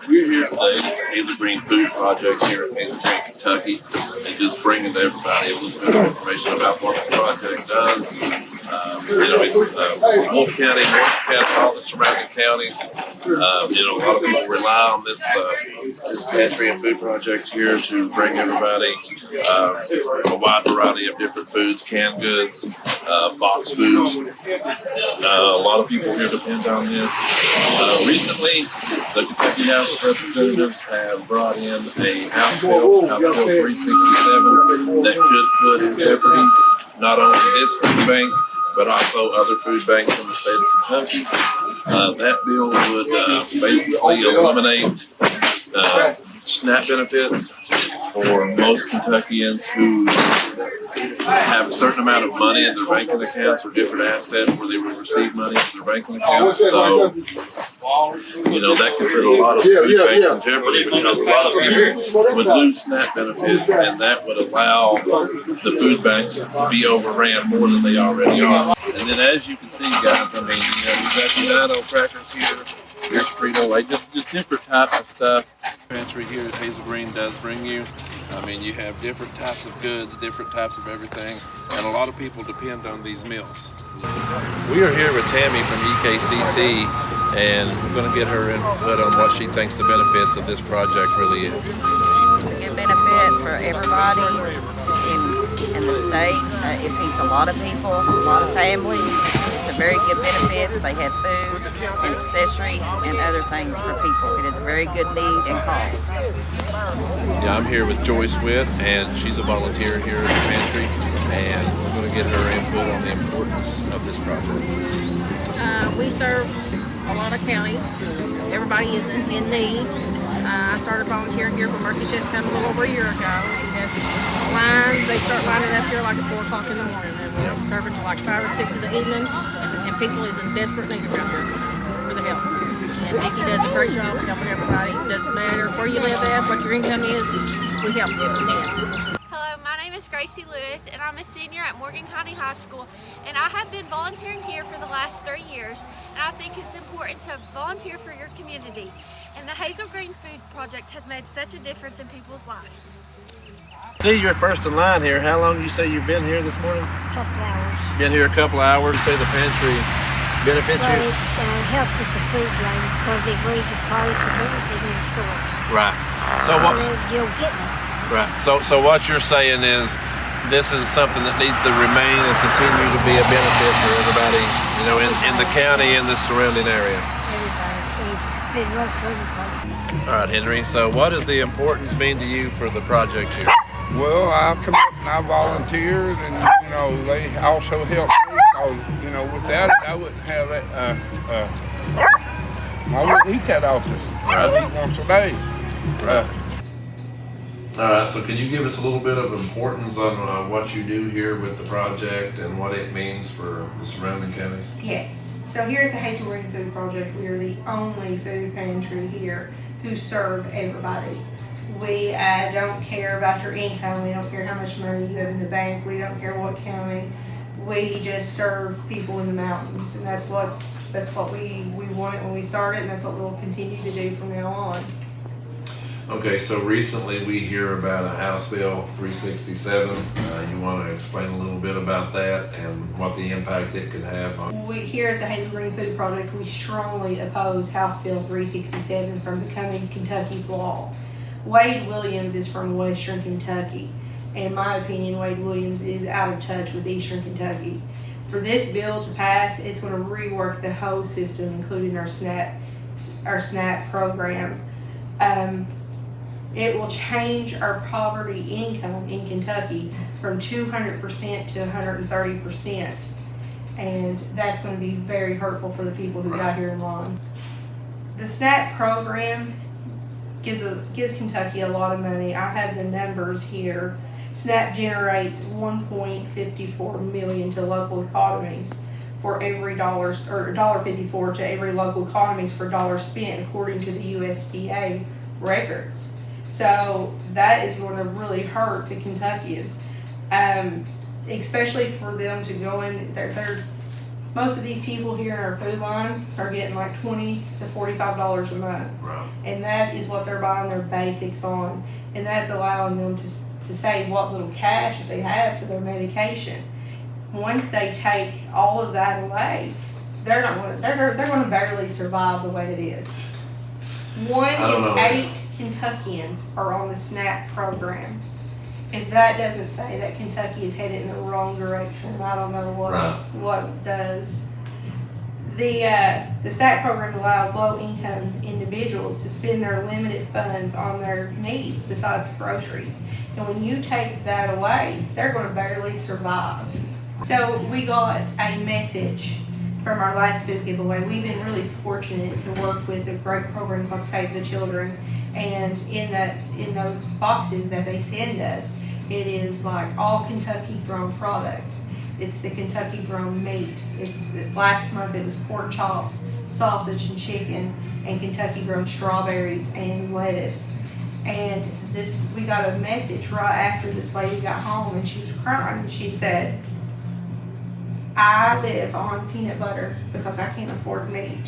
We're here today at the Hazel Green Food Project here in Hazel Green, Kentucky, and just bringing to everybody a little bit of information about what the project does. It's Wolf County, North County, all the surrounding counties. A lot of people rely on this Pantry and Food Project here to bring everybody a wide variety of different foods, canned goods, box foods. A lot of people here depend on this. Recently, the Kentucky House of Representatives have brought in a House Bill 367, that could put in jeopardy not only this food bank, but also other food banks in the state of Kentucky. That bill would basically eliminate SNAP benefits for most Kentuckians who have a certain amount of money in their banking accounts or different assets where they would receive money in their banking accounts. So, that could put a lot of food banks in jeopardy because a lot of people would lose SNAP benefits, and that would allow the food banks to be overran more than they already are. And then, as you can see, guys, you've got the Dino crackers here. Here's Frito-Lay, just different types of stuff. Pantry here at Hazel Green does bring you. You have different types of goods, different types of everything, and a lot of people depend on these meals. We are here with Tammy from EKCC, and we're going to get her input on what she thinks the benefits of this project really is. It's a good benefit for everybody in the state. It feeds a lot of people, a lot of families. It's a very good benefits. They have food and accessories and other things for people. It is a very good need and cause. Yeah, I'm here with Joyce Witt, and she's a volunteer here at the Pantry, and we're going to get her input on the importance of this project. We serve a lot of counties. Everybody is in need. I started volunteering here for Murphy's just come a little over a year ago. We have lines, they start lining up here like at 4 o'clock in the morning, and we're serving till like 5 or 6 in the evening, and people is in desperate need around here for the help. And Nikki does a great job helping everybody. It doesn't matter where you live at, what your income is, we help you if we can. Hello, my name is Gracie Lewis, and I'm a senior at Morgan County High School, and I have been volunteering here for the last 3 years, and I think it's important to volunteer for your community. And the Hazel Green Food Project has made such a difference in people's lives. See, you're first in line here. How long do you say you've been here this morning? A couple hours. Been here a couple hours. Say the pantry benefits you? It helps with the food line because they raise the price of everything in the store. Right. So what's you'll get it. Right. So what you're saying is this is something that needs to remain and continue to be a benefit for everybody, in the county and the surrounding area. Everybody. It's been rough for everybody. All right, Henry. So what does the importance mean to you for the project here? Well, I come up and I volunteered, and they also helped me. Because, without it, I wouldn't have it. I wouldn't eat that often. I eat once a day. Right. All right. So can you give us a little bit of importance on what you do here with the project and what it means for the surrounding counties? Yes. So here at the Hazel Green Food Project, we are the only food pantry here who serve everybody. We don't care about your income. We don't care how much money you have in the bank. We don't care what county. We just serve people in the mountains, and that's what we wanted when we started, and that's what we'll continue to do from now on. Okay, so recently we hear about a House Bill 367. You want to explain a little bit about that and what the impact it could have on? We here at the Hazel Green Food Project, we strongly oppose House Bill 367 from becoming Kentucky's law. Wade Williams is from Western Kentucky. In my opinion, Wade Williams is out of touch with Eastern Kentucky. For this bill to pass, it's going to rework the whole system, including our SNAP program. It will change our poverty income in Kentucky from 200% to 130%. And that's going to be very hurtful for the people who got here in line. The SNAP program gives Kentucky a lot of money. I have the numbers here. SNAP generates $1.54 million to local economies for every dollar, or $1.54 to every local economies for dollar spent, according to the USDA records. So that is going to really hurt the Kentuckians, especially for them to go in. Most of these people here in our food line are getting like $20 to $45 a month. Right. And that is what they're buying their basics on. And that's allowing them to save what little cash that they have for their medication. Once they take all of that away, they're going to barely survive the way it is. 1 in 8 Kentuckians are on the SNAP program. If that doesn't say that Kentucky is headed in the wrong direction, I don't know what does. The SNAP program allows low-income individuals to spend their limited funds on their needs besides groceries. And when you take that away, they're going to barely survive. So we got a message from our last food giveaway. We've been really fortunate to work with a great program called Save the Children. And in those boxes that they send us, it is like all Kentucky grown products. It's the Kentucky grown meat. Last month it was pork chops, sausage and chicken, and Kentucky grown strawberries and lettuce. And we got a message right after this lady got home, and she was crying. She said, I live on peanut butter because I can't afford meat.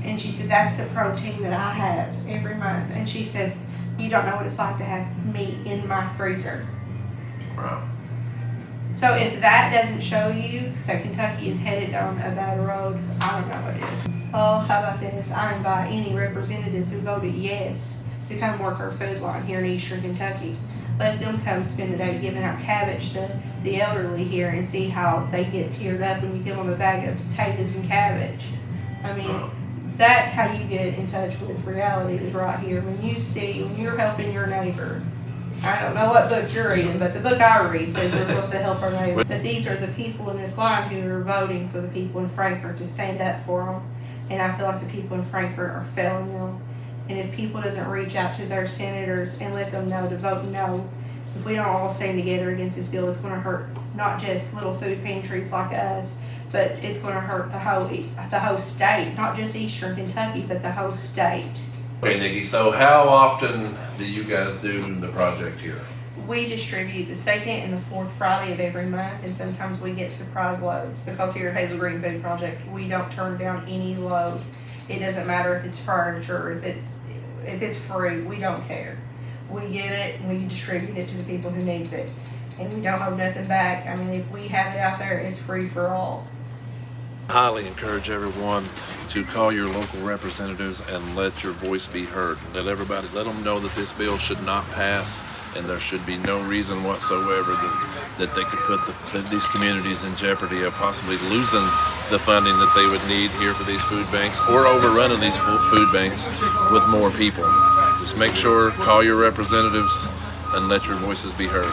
And she said, that's the protein that I have every month. And she said, you don't know what it's like to have meat in my freezer. Wow. So if that doesn't show you that Kentucky is headed down a bad road, I don't know what is. Oh, how about this? I invite any representative who voted yes to come work our food line here in Eastern Kentucky. Let them come spend the day giving out cabbage to the elderly here and see how they get teared up when you give them a bag of potatoes and cabbage. I mean, that's how you get in touch with reality, is right here. When you're helping your neighbor. I don't know what book you're reading, but the book I read says we're supposed to help our neighbor. But these are the people in this line who are voting for the people in Frankfort to stand up for them. And I feel like the people in Frankfort are failing them. And if people doesn't reach out to their senators and let them know to vote no, if we don't all stand together against this bill, it's going to hurt not just little food pantries like us, but it's going to hurt the whole state, not just Eastern Kentucky, but the whole state. Okay, Nikki, so how often do you guys do the project here? We distribute the second and the fourth Friday of every month, and sometimes we get surprise loads, because here at Hazel Green Food Project, we don't turn down any load. It doesn't matter if it's furniture, if it's fruit, we don't care. We get it and we distribute it to the people who needs it, and we don't hold nothing back. I mean, if we have it out there, it's free for all. Highly encourage everyone to call your local representatives and let your voice be heard. Let them know that this bill should not pass, and there should be no reason whatsoever that they could put these communities in jeopardy of possibly losing the funding that they would need here for these food banks, or overrunning these food banks with more people. Just make sure, call your representatives and let your voices be heard.